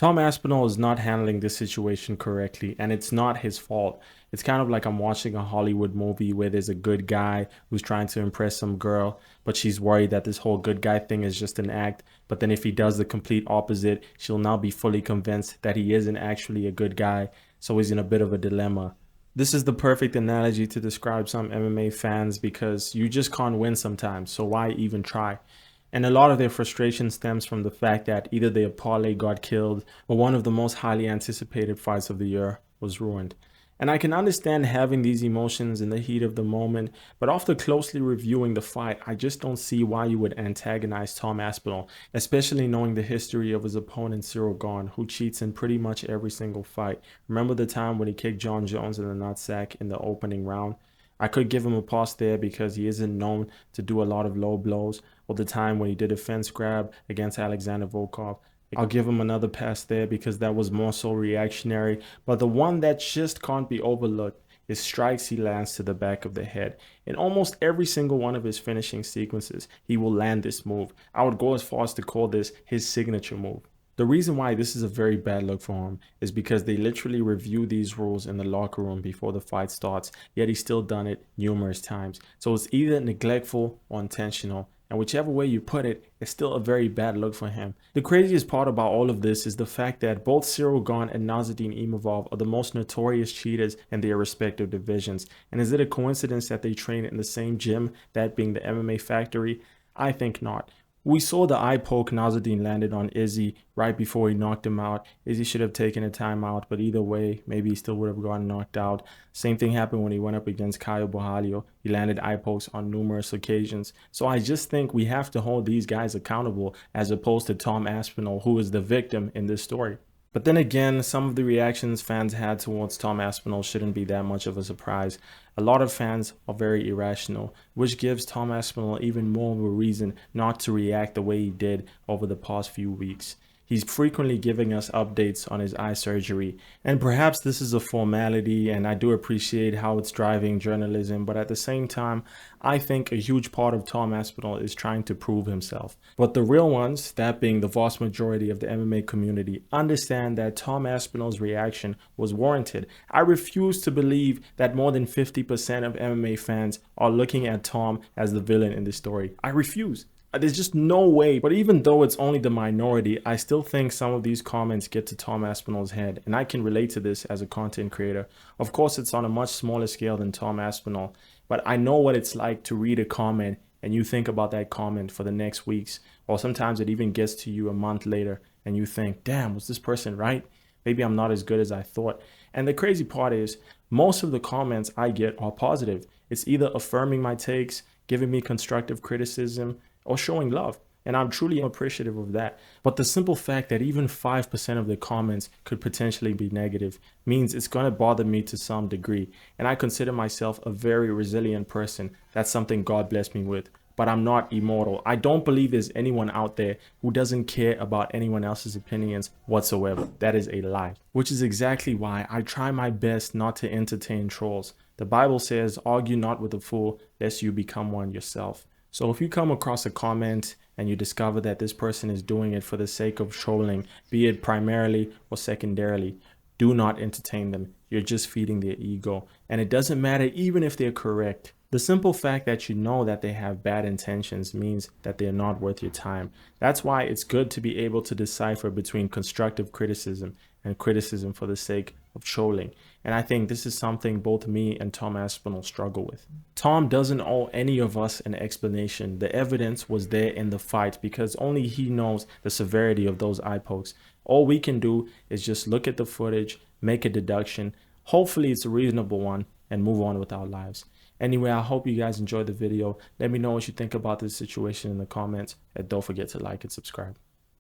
Tom Aspinall is not handling this situation correctly, and it's not his fault. It's kind of like I'm watching a Hollywood movie where there's a good guy who's trying to impress some girl, but she's worried that this whole good guy thing is just an act. But then if he does the complete opposite, she'll now be fully convinced that he isn't actually a good guy, so he's in a bit of a dilemma. This is the perfect analogy to describe some MMA fans because you just can't win sometimes, so why even try? And a lot of their frustration stems from the fact that either their parlay got killed or one of the most highly anticipated fights of the year was ruined. And I can understand having these emotions in the heat of the moment, but after closely reviewing the fight, I just don't see why you would antagonize Tom Aspinall, especially knowing the history of his opponent Cyril Gahn, who cheats in pretty much every single fight. Remember the time when he kicked John Jones in the nutsack in the opening round? I could give him a pass there because he isn't known to do a lot of low blows, or the time when he did a fence grab against Alexander Volkov. I'll give him another pass there because that was more so reactionary. But the one that just can't be overlooked is strikes he lands to the back of the head. In almost every single one of his finishing sequences, he will land this move. I would go as far as to call this his signature move. The reason why this is a very bad look for him is because they literally review these rules in the locker room before the fight starts, yet he's still done it numerous times. So it's either neglectful or intentional. And whichever way you put it, it's still a very bad look for him. The craziest part about all of this is the fact that both Cyril Gahn and Nasruddin Imavov are the most notorious cheaters in their respective divisions. And is it a coincidence that they train in the same gym, that being the MMA Factory? I think not. We saw the eye poke Nasruddin landed on Izzy right before he knocked him out. Izzy should have taken a timeout, but either way, maybe he still would have gotten knocked out. Same thing happened when he went up against Caio Borralho. He landed eye pokes on numerous occasions. So I just think we have to hold these guys accountable as opposed to Tom Aspinall, who is the victim in this story. But then again, some of the reactions fans had towards Tom Aspinall shouldn't be that much of a surprise. A lot of fans are very irrational, which gives Tom Aspinall even more of a reason not to react the way he did over the past few weeks. He's frequently giving us updates on his eye surgery, and perhaps this is a formality, and I do appreciate how it's driving journalism, but at the same time, I think a huge part of Tom Aspinall is trying to prove himself. But the real ones, that being the vast majority of the MMA community, understand that Tom Aspinall's reaction was warranted. I refuse to believe that more than 50% of MMA fans are looking at Tom as the villain in this story. I refuse. There's just no way. But even though it's only the minority, I still think some of these comments get to Tom Aspinall's head, and I can relate to this as a content creator. Of course, it's on a much smaller scale than Tom Aspinall, but I know what it's like to read a comment and you think about that comment for the next weeks, or sometimes it even gets to you a month later and you think, damn, was this person right? Maybe I'm not as good as I thought. And the crazy part is, most of the comments I get are positive. It's either affirming my takes, giving me constructive criticism, or showing love. And I'm truly appreciative of that. But the simple fact that even 5% of the comments could potentially be negative means it's going to bother me to some degree. And I consider myself a very resilient person. That's something God blessed me with. But I'm not immortal. I don't believe there's anyone out there who doesn't care about anyone else's opinions whatsoever. That is a lie. Which is exactly why I try my best not to entertain trolls. The Bible says, argue not with a fool, lest you become one yourself. So if you come across a comment and you discover that this person is doing it for the sake of trolling, be it primarily or secondarily, do not entertain them. You're just feeding their ego. And it doesn't matter even if they're correct. The simple fact that you know that they have bad intentions means that they're not worth your time. That's why it's good to be able to decipher between constructive criticism and criticism for the sake of trolling. And I think this is something both me and Tom Aspinall struggle with. Tom doesn't owe any of us an explanation. The evidence was there in the fight because only he knows the severity of those eye pokes. All we can do is just look at the footage, make a deduction. Hopefully it's a reasonable one, and move on with our lives. Anyway, I hope you guys enjoyed the video. Let me know what you think about this situation in the comments, and don't forget to like and subscribe.